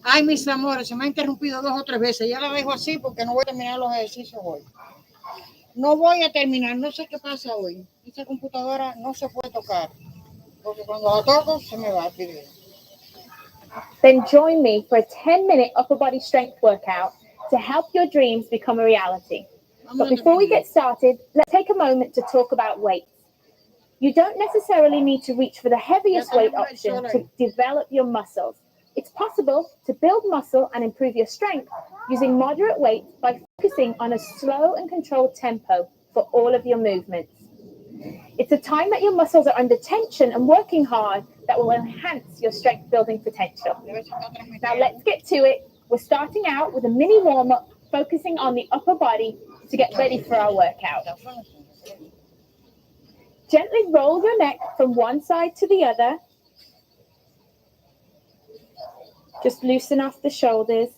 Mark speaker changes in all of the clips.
Speaker 1: Ay, mis amores, se me ha interrumpido 2 o 3 veces. Ya la dejo así porque no voy a terminar los ejercicios hoy. No voy a terminar, no sé qué pasa hoy. Esta computadora no se puede tocar, porque cuando la toco se me va el video.
Speaker 2: Then join me for a 10-minute upper body strength workout to help your dreams become a reality. But before we get started, let's take a moment to talk about weights. You don't necessarily need to reach for the heaviest weight option to develop your muscles. It's possible to build muscle and improve your strength using moderate weights by focusing on a slow and controlled tempo for all of your movements. It's a time that your muscles are under tension and working hard that will enhance your strength building potential. Now let's get to it. We're starting out with a mini warm-up, focusing on the upper body to get ready for our workout. Gently roll your neck from one side to the other. Just loosen off the shoulders.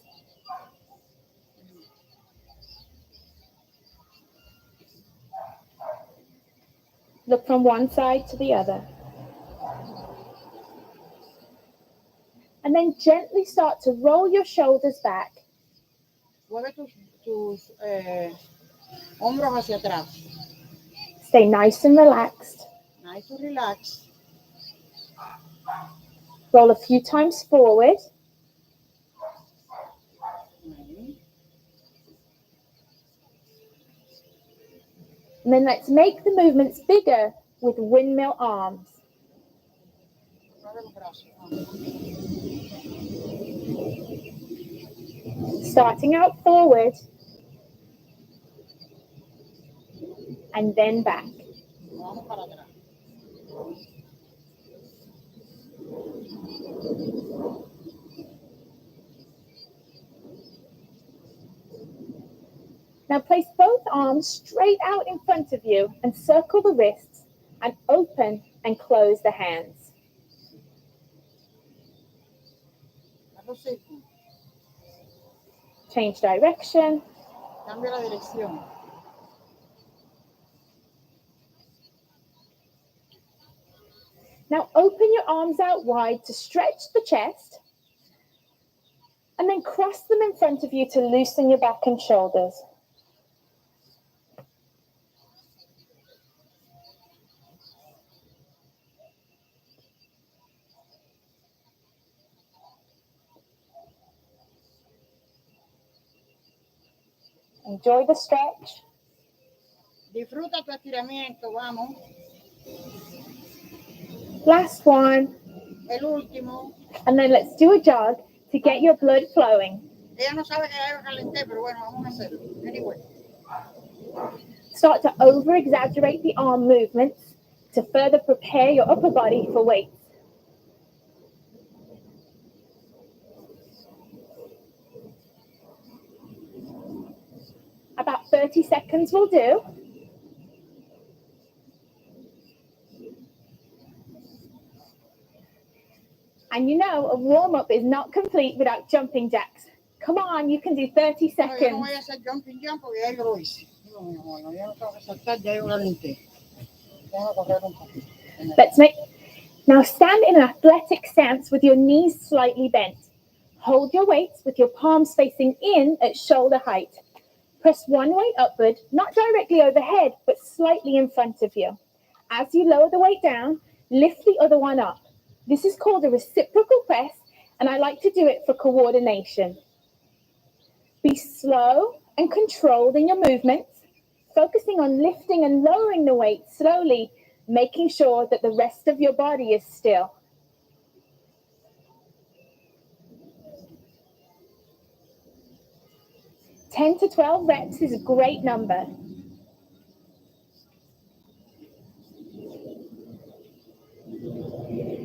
Speaker 2: Look from one side to the other. And then gently start to roll your shoulders back.
Speaker 1: Mueve tus hombros hacia atrás.
Speaker 2: Stay nice and relaxed.
Speaker 1: Nice and relaxed.
Speaker 2: Roll a few times forward. And then let's make the movements bigger with windmill arms. Starting out forward and then back. Now place both arms straight out in front of you and circle the wrists and open and close the hands. Change direction.
Speaker 1: Cambia la dirección.
Speaker 2: Now open your arms out wide to stretch the chest and then cross them in front of you to loosen your back and shoulders. Enjoy the stretch.
Speaker 1: Disfruta tu estiramiento, vamos.
Speaker 2: Last one.
Speaker 1: El último.
Speaker 2: And then let's do a jog to get your blood flowing.
Speaker 1: Ella no sabe que ya calenté, pero bueno, vamos a hacerlo. Anyway.
Speaker 2: Start to over-exaggerate the arm movements to further prepare your upper body for weights. About 30 seconds will do. And you know, a warm-up is not complete without jumping jacks. Come on, you can do 30 seconds.
Speaker 1: No, yo no voy a hacer jumping jump porque ya yo lo hice. No, yo no tengo que saltar, ya yo calenté. Tengo que correr un poquito.
Speaker 2: Now stand in an athletic stance with your knees slightly bent. Hold your weights with your palms facing in at shoulder height. Press one weight upward, not directly overhead, but slightly in front of you. As you lower the weight down, lift the other one up. This is called a reciprocal press, and I like to do it for coordination. Be slow and controlled in your movements, focusing on lifting and lowering the weight slowly, making sure that the rest of your body is still. Ten to 12 reps is a great number.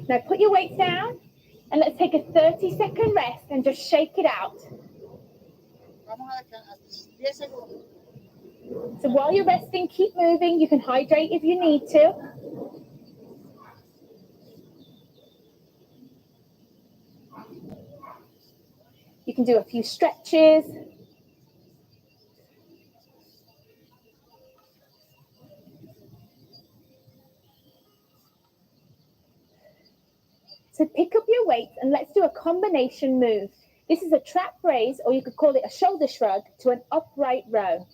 Speaker 2: Now put your weights down and let's take a 30-second rest and just shake it out. So while you're resting, keep moving. You can hydrate if you need to. You can do a few stretches. So pick pick up your weights and let's do a combination move. This is a trap raise, or you could call it a shoulder shrug, to an upright row.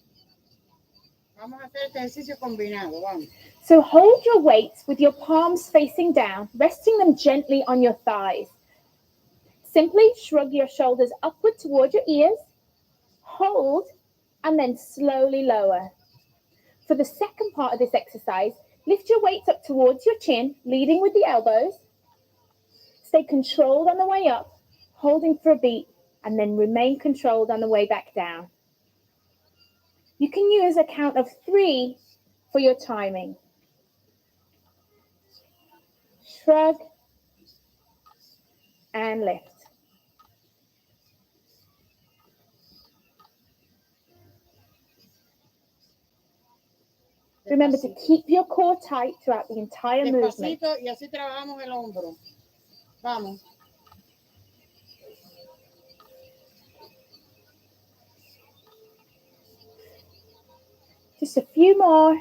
Speaker 1: Vamos a hacer este ejercicio combinado, vamos.
Speaker 2: So hold your weights with your palms facing down, resting them gently on your thighs. Simply shrug your shoulders upward toward your ears, hold, and then slowly lower. For the second part of this exercise, lift your weights up towards your chin, leading with the elbows. Stay controlled on the way up, holding for a beat, and then remain controlled on the way back down. You can use a count of 3 for your timing. Shrug and lift. Remember to keep your core tight throughout the entire movement.
Speaker 1: Despacito y así trabajamos el hombro. Vamos.
Speaker 2: Just a few more.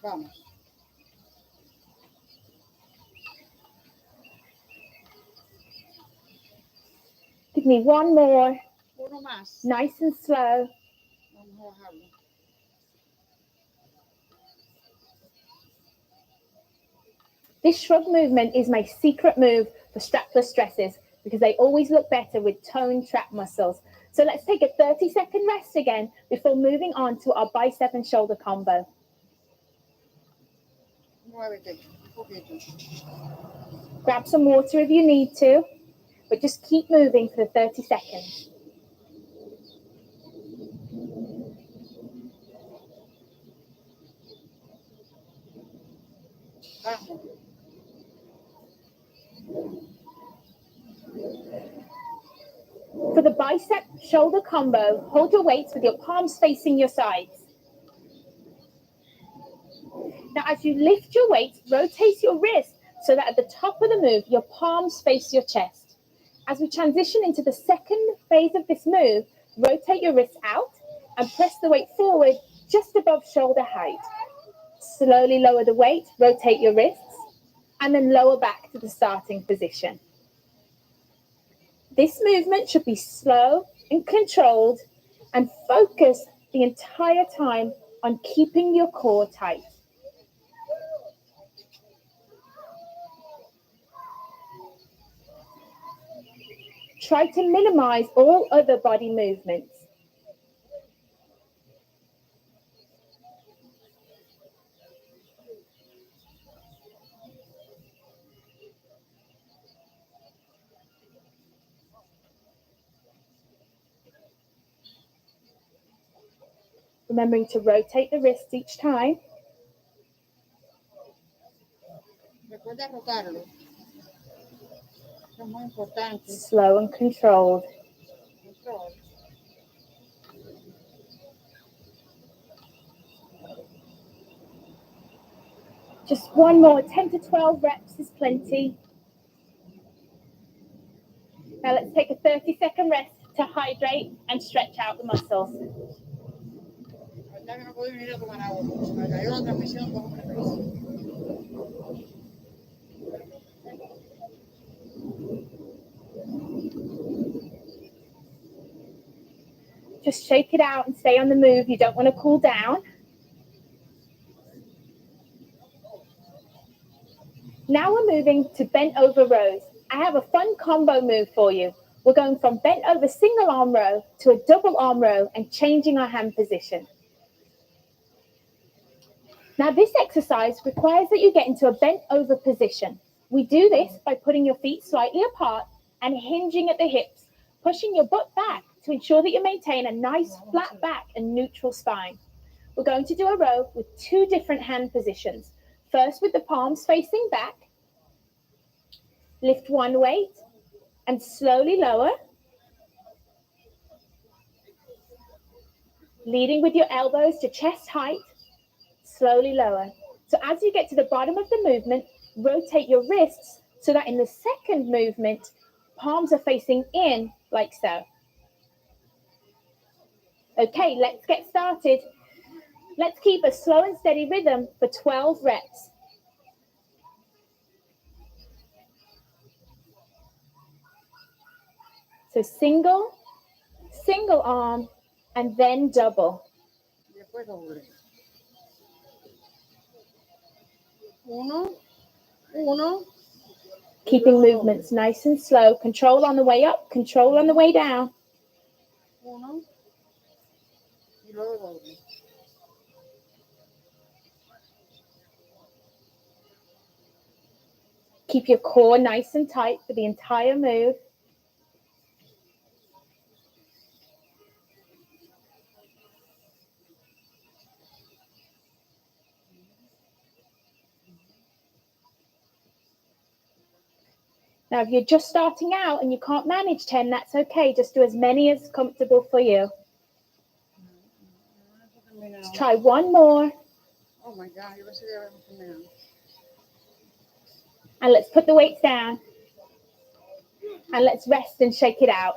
Speaker 1: Vamos.
Speaker 2: Give me one more.
Speaker 1: Uno más.
Speaker 2: Nice and slow.
Speaker 1: Vamos a bajarlo.
Speaker 2: This shrug movement is my secret move for strapless dresses because they always look better with toned trap muscles. So let's take a 30-second rest again before moving on to our bicep and shoulder combo.
Speaker 1: Muévete un poquito.
Speaker 2: Grab some water if you need to, but just keep moving for the 30 seconds.
Speaker 1: Vamos.
Speaker 2: For the bicep shoulder combo, hold your weights with your palms facing your sides. Now, as you lift your weights, rotate your wrist so that at the top of the move, your palms face your chest. As we transition into the second phase of this move, rotate your wrists out and press the weight forward just above shoulder height. Slowly lower the weight, rotate your wrists, and then lower back to the starting position. This movement should be slow and controlled and focus the entire time on keeping your core tight. Try to minimize all other body movements. Remembering to rotate the wrist each time.
Speaker 1: Recuerda rotarlo. Es muy importante.
Speaker 2: Slow and controlled.
Speaker 1: Control.
Speaker 2: Just one more, 10 to 12 reps is plenty. Now let's take a 30-second rest to hydrate and stretch out the muscles.
Speaker 1: La verdad que no puedo venir a tomar agua porque se me cayó la transmisión como una vez.
Speaker 2: Just shake it out and stay on the move. You don't want to cool down. Now we're moving to bent over rows. I have a fun combo move for you. We're going from bent over single arm row to a double arm row and changing our hand position. Now this exercise requires that you get into a bent over position. We do this by putting your feet slightly apart and hinging at the hips, pushing your butt back to ensure that you maintain a nice flat back and neutral spine. We're going to do a row with 2 different hand positions. First with the palms facing back. Lift one weight and slowly lower. Leading with your elbows to chest height, slowly lower. So as you get to the bottom of the movement, rotate your wrists so that in the second movement, palms are facing in like so. Okay, let's get started. Let's keep a slow and steady rhythm for 12 reps. So single, single arm, and then double.
Speaker 1: Después doble. Uno, uno.
Speaker 2: Keeping movements nice and slow. Control on the way up, control on the way down.
Speaker 1: Uno. Y luego doble.
Speaker 2: Keep your core nice and tight for the entire move. Now, if you're just starting out and you can't manage 10, that's okay. Just do as many as comfortable for you. Let's try one more.
Speaker 1: Oh my God, yo pensé que habíamos terminado.
Speaker 2: And let's put the weights down. And let's rest and shake it out.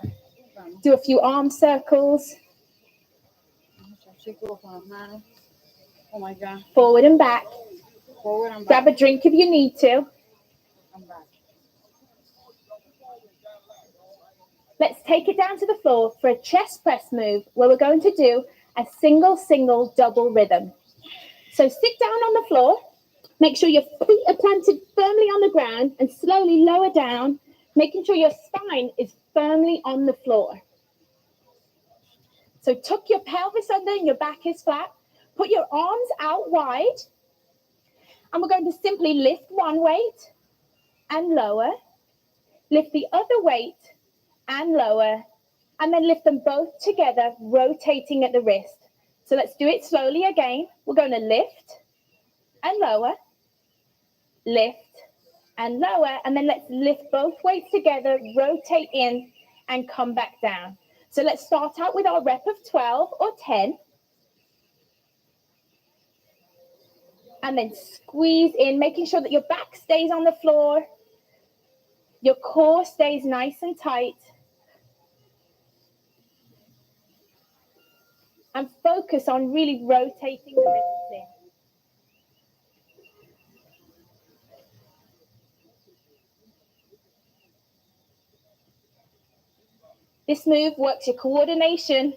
Speaker 2: Do a few arm circles.
Speaker 1: Círculos con las manos. Oh my God.
Speaker 2: Forward and back.
Speaker 1: Forward and back.
Speaker 2: Grab a drink if you need to.
Speaker 1: I'm back.
Speaker 2: Let's take it down to the floor for a chest press move where we're going to do a single, single, double rhythm. So sit down on the floor. Make sure your feet are planted firmly on the ground and slowly lower down, making sure your spine is firmly on the floor. So tuck your pelvis under and your back is flat. Put your arms out wide. And we're going to simply lift one weight and lower. Lift the other weight and lower. And then lift them both together, rotating at the wrist. So let's do it slowly again. We're going to lift and lower. Lift and lower. And then let's lift both weights together, rotate in and come back down. So let's start out with our rep of 12 or 10. And then squeeze in, making sure that your back stays on the floor. Your core stays nice and tight. And focus on really rotating the wrists in. This move works your coordination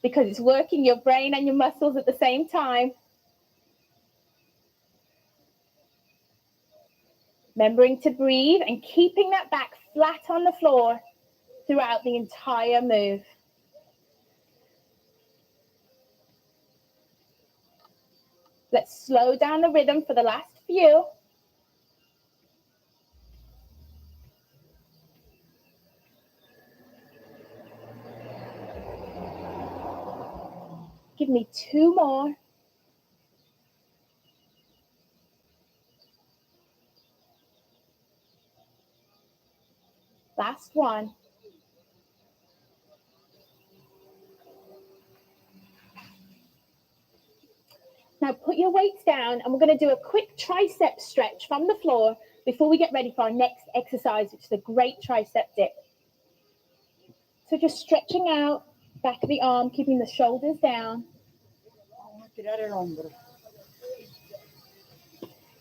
Speaker 2: because it's working your brain and your muscles at the same time. Remembering to breathe and keeping that back flat on the floor throughout the entire move. Let's slow down the rhythm for the last few. Give me two more. Last one. Now put your weights down and we're going to do a quick tricep stretch from the floor before we get ready for our next exercise, which is a great tricep dip. So just stretching out, back of the arm, keeping the shoulders down.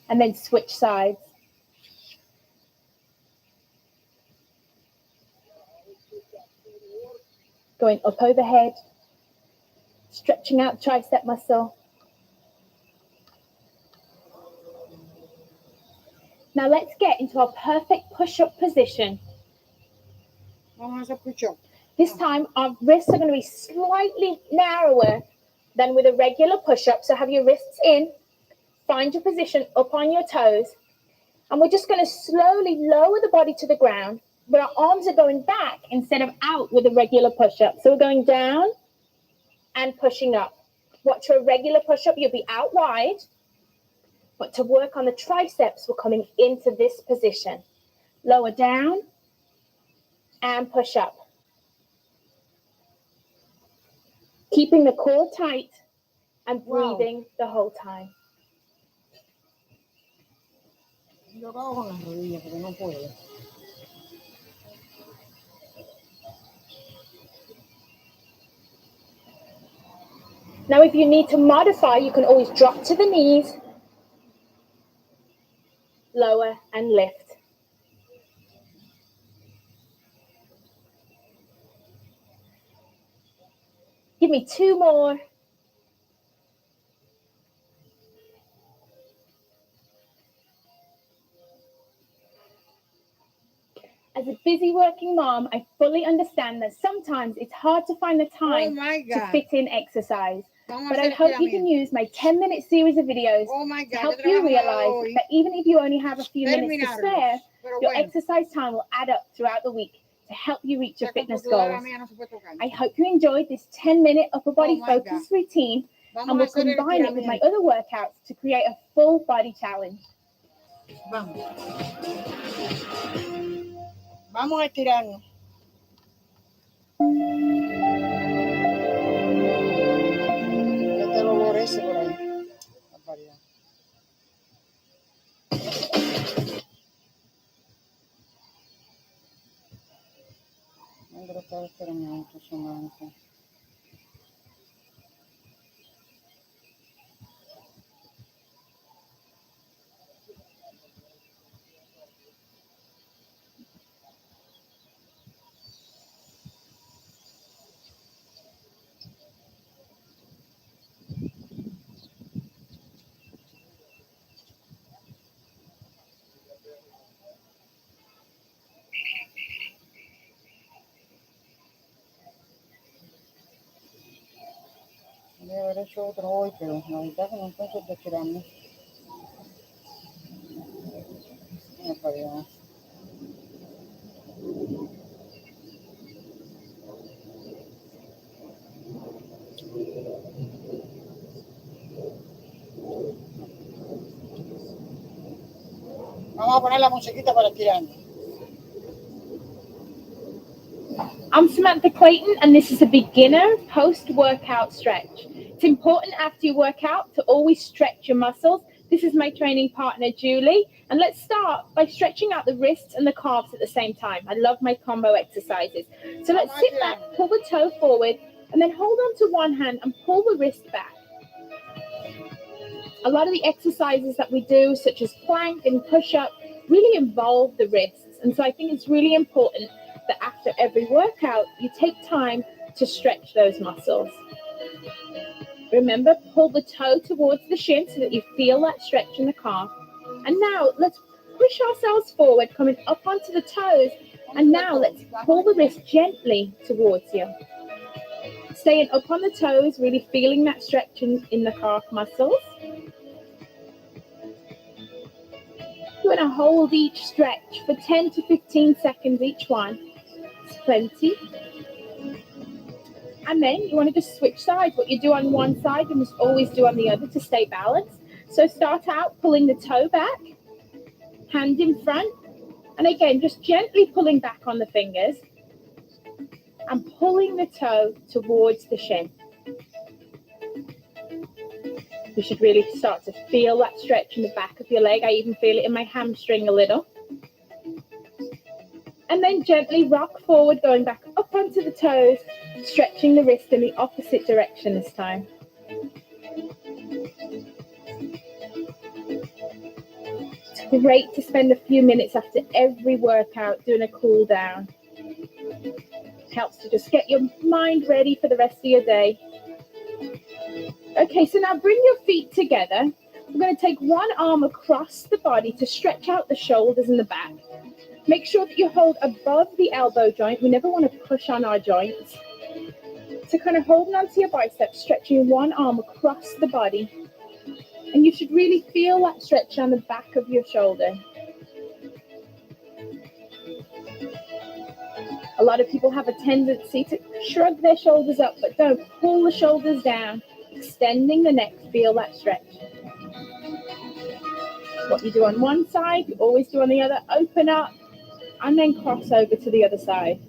Speaker 2: And then switch sides. Going up overhead, stretching out the tricep muscle. Now let's get into our perfect push-up position. This time our wrists are going to be slightly narrower than with a regular push-up. So have your wrists in, find your position up on your toes. And we're just going to slowly lower the body to the ground, but our arms are going back instead of out with a regular push-up. So we're going down and pushing up. Watch for a regular push-up, you'll be out wide. But to work on the triceps, we're coming into this position. Lower down and push up. Keeping the core tight and breathing the whole time. Now, if you need to modify, you can always drop to the knees, lower and lift. Give me 2 more. As a busy working mom, I fully understand that sometimes it's hard to find the time to fit in exercise. But I hope you can use my 10-minute series of videos to help you realize that even if you only have a few minutes to spare, your exercise time will add up throughout the week to help you reach your fitness goals. I hope you enjoyed this 10-minute upper body focus routine, and we'll combine it with my other workouts to create a full body challenge.
Speaker 1: Vamos a estirarnos. Ya te lo aborrece por ahí. La paridad. André estaba esperando su manco. Debe haber hecho otro hoy, pero la verdad que no encuentro de estirarme. La paridad. Vamos a poner la musiquita para estirarnos.
Speaker 2: I'm Samantha Clayton, and this is a beginner post-workout stretch. It's important after your workout to always stretch your muscles. This is my training partner, Julie. And let's start by stretching out the wrists and the calves at the same time. I love my combo exercises. So let's sit back, pull the toe forward, and then hold on to one hand and pull the wrist back. A lot of the exercises that we do, such as plank and push-up, really involve the wrists. And so I think it's really important that after every workout, you take time to stretch those muscles. Remember, pull the toe towards the shin so that you feel that stretch in the calf. And now let's push ourselves forward, coming up onto the toes. And now let's pull the wrist gently towards you. Staying up on the toes, really feeling that stretch in the calf muscles. You're going to hold each stretch for 10 to 15 seconds each one. It's plenty. And then you want to just switch sides. What you do on one side, you must always do on the other to stay balanced. So start out pulling the toe back, hand in front, and again, just gently pulling back on the fingers and pulling the toe towards the shin. You should really start to feel that stretch in the back of your leg. I even feel it in my hamstring a little. And then gently rock forward, going back up onto the toes, stretching the wrist in the opposite direction this time. It's great to spend a few minutes after every workout doing a cool down. It helps to just get your mind ready for the rest of your day. Okay, so now bring your feet together. We're going to take one arm across the body to stretch out the shoulders and the back. Make sure that you hold above the elbow joint. We never want to push on our joints. So kind of holding onto your biceps, stretching one arm across the body. And you should really feel that stretch on the back of your shoulder. A lot of people have a tendency to shrug their shoulders up, but don't. Pull the shoulders down, extending the neck, feel that stretch. What you do on one side, you always do on the other. Open up, and then cross over to the other side.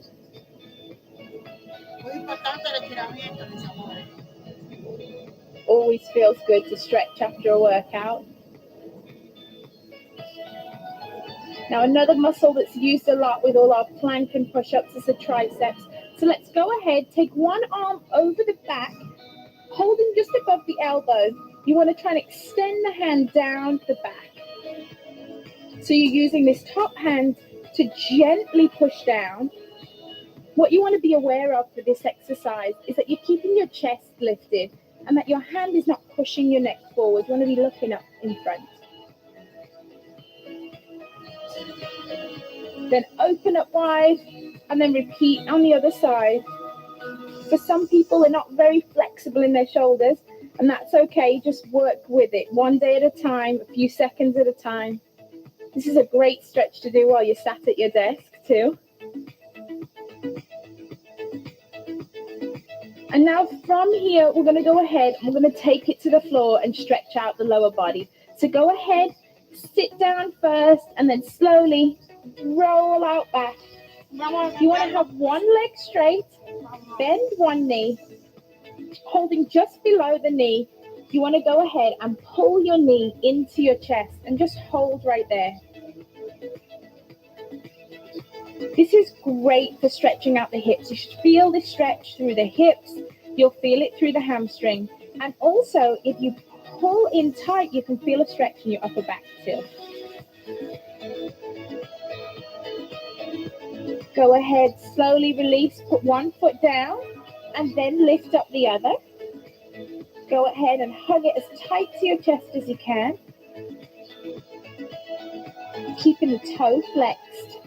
Speaker 2: Always feels good to stretch after a workout. Now another muscle that's used a lot with all our plank and push-ups is the triceps. So let's go ahead, take one arm over the back, holding just above the elbow. You want to try and extend the hand down the back. So you're using this top hand to gently push down. What you want to be aware of for this exercise is that you're keeping your chest lifted and that your hand is not pushing your neck forward. You want to be looking up in front. Then open up wide and then repeat on the other side. For some people, they're not very flexible in their shoulders, and that's okay. Just work with it one day at a time, a few seconds at a time. This is a great stretch to do while you're sat at your desk too. And now from here, we're going to go ahead and we're going to take it to the floor and stretch out the lower body. So go ahead, sit down first, and then slowly roll out back. You want to have one leg straight, bend one knee, holding just below the knee. You want to go ahead and pull your knee into your chest and just hold right there. This is great for stretching out the hips. You should feel this stretch through the hips. You'll feel it through the hamstring. And also, if you pull in tight, you can feel a stretch in your upper back too. Go ahead, slowly release, put one foot down, and then lift up the other. Go ahead and hug it as tight to your chest as you can. Keeping the toe flexed.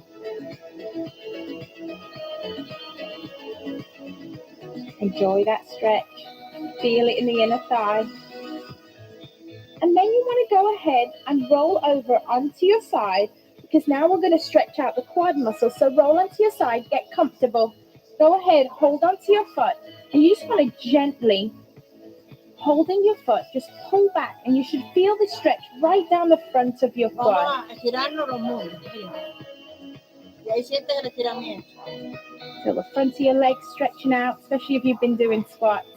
Speaker 2: Enjoy that stretch. Feel it in the inner thigh. And then you want to go ahead and roll over onto your side, because now we're going to stretch out the quad muscle. So roll onto your side, get comfortable. Go ahead, hold onto your foot, and you just want to gently, holding your foot, just pull back, and you should feel the stretch right down the front of your quad. Feel the front of your legs stretching out, especially if you've been doing squats.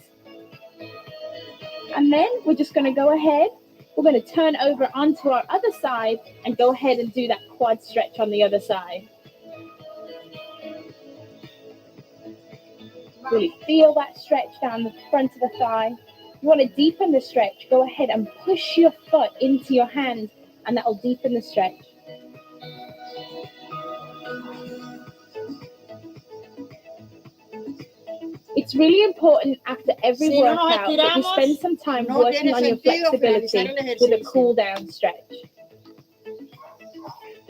Speaker 2: And then we're just going to go ahead. We're going to turn over onto our other side and go ahead and do that quad stretch on the other side. Really feel that stretch down the front of the thigh. You want to deepen the stretch, go ahead and push your foot into your hand, and that will deepen the stretch. It's really important after every workout that you spend some time working on your flexibility with a cool down stretch.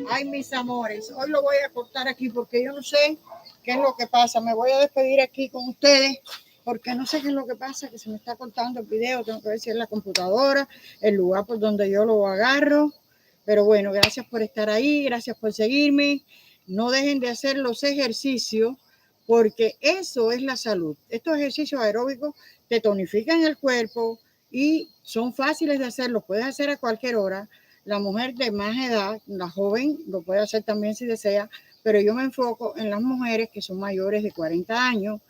Speaker 1: Ay, mis amores, hoy lo voy a cortar aquí porque yo no sé qué es lo que pasa. Me voy a despedir aquí con ustedes porque no sé qué es lo que pasa, que se me está cortando el video. Tengo que ver si es la computadora, el lugar por donde yo lo agarro. Pero bueno, gracias por estar ahí, gracias por seguirme. No dejen de hacer los ejercicios, porque eso es la salud. Estos ejercicios aeróbicos te tonifican el cuerpo y son fáciles de hacer, los puedes hacer a cualquier hora. La mujer de más edad, la joven, lo puede hacer también si desea, pero yo me enfoco en las mujeres que son mayores de 40 años,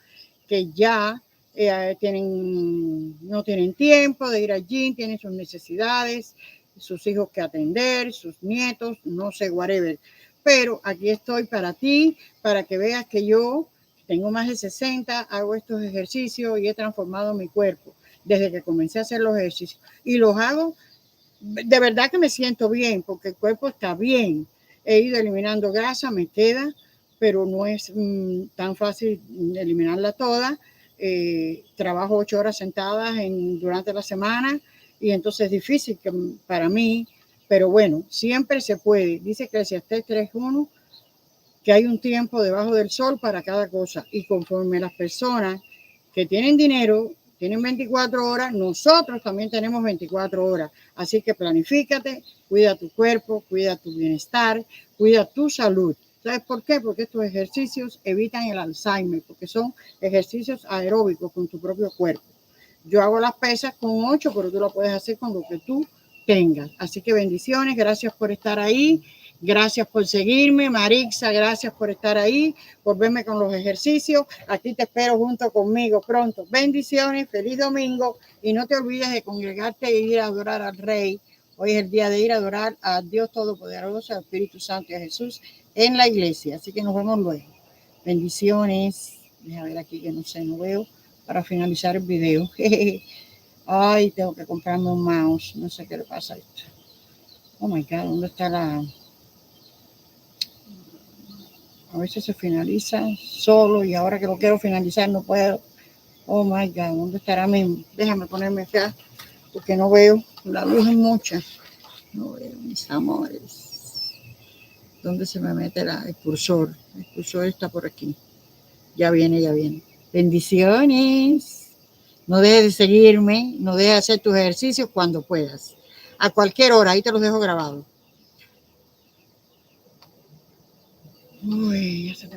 Speaker 1: que ya no tienen tiempo de ir al gym, tienen sus necesidades, sus hijos que atender, sus nietos, no sé, whatever. Pero aquí estoy para ti, para que veas que yo tengo más de 60, hago estos ejercicios y he transformado mi cuerpo desde que comencé a hacer los ejercicios. Y los hago, de verdad que me siento bien, porque el cuerpo está bien. He ido eliminando grasa, me queda, pero no es tan fácil eliminarla toda. Trabajo 8 horas sentadas durante la semana y entonces es difícil para mí, pero bueno, siempre se puede. Dice Eclesiastés 3:1 que hay un tiempo debajo del sol para cada cosa, y conforme las personas que tienen dinero tienen 24 horas, nosotros también tenemos 24 horas. Así que planifícate, cuida tu cuerpo, cuida tu bienestar, cuida tu salud. ¿Sabes por qué? Porque estos ejercicios evitan el Alzheimer, porque son ejercicios aeróbicos con tu propio cuerpo. Yo hago las pesas con 8, pero tú lo puedes hacer con lo que tú tengas. Así que bendiciones, gracias por estar ahí. Gracias por seguirme, Marixa, gracias por estar ahí, por verme con los ejercicios. Aquí te espero junto conmigo pronto. Bendiciones, feliz domingo y no te olvides de congregarte e ir a adorar al Rey. Hoy es el día de ir a adorar a Dios Todopoderoso, al Espíritu Santo y a Jesús en la iglesia. Así que nos vemos luego. Bendiciones. Déjame ver aquí que no sé, no veo para finalizar el video. Ay, tengo que comprarme un mouse. No sé qué le pasa a esto. Oh my God, ¿dónde está la...? A veces se finaliza solo y ahora que lo quiero finalizar no puedo. Oh my God, ¿dónde estará mi? Déjame ponerme acá porque no veo. La luz es mucha. No veo, mis amores. ¿Dónde se me mete el cursor? El cursor está por aquí. Ya viene, ya viene. Bendiciones. No dejes de seguirme, no dejes de hacer tus ejercicios cuando puedas. A cualquier hora, ahí te los dejo grabados. Uy, ya se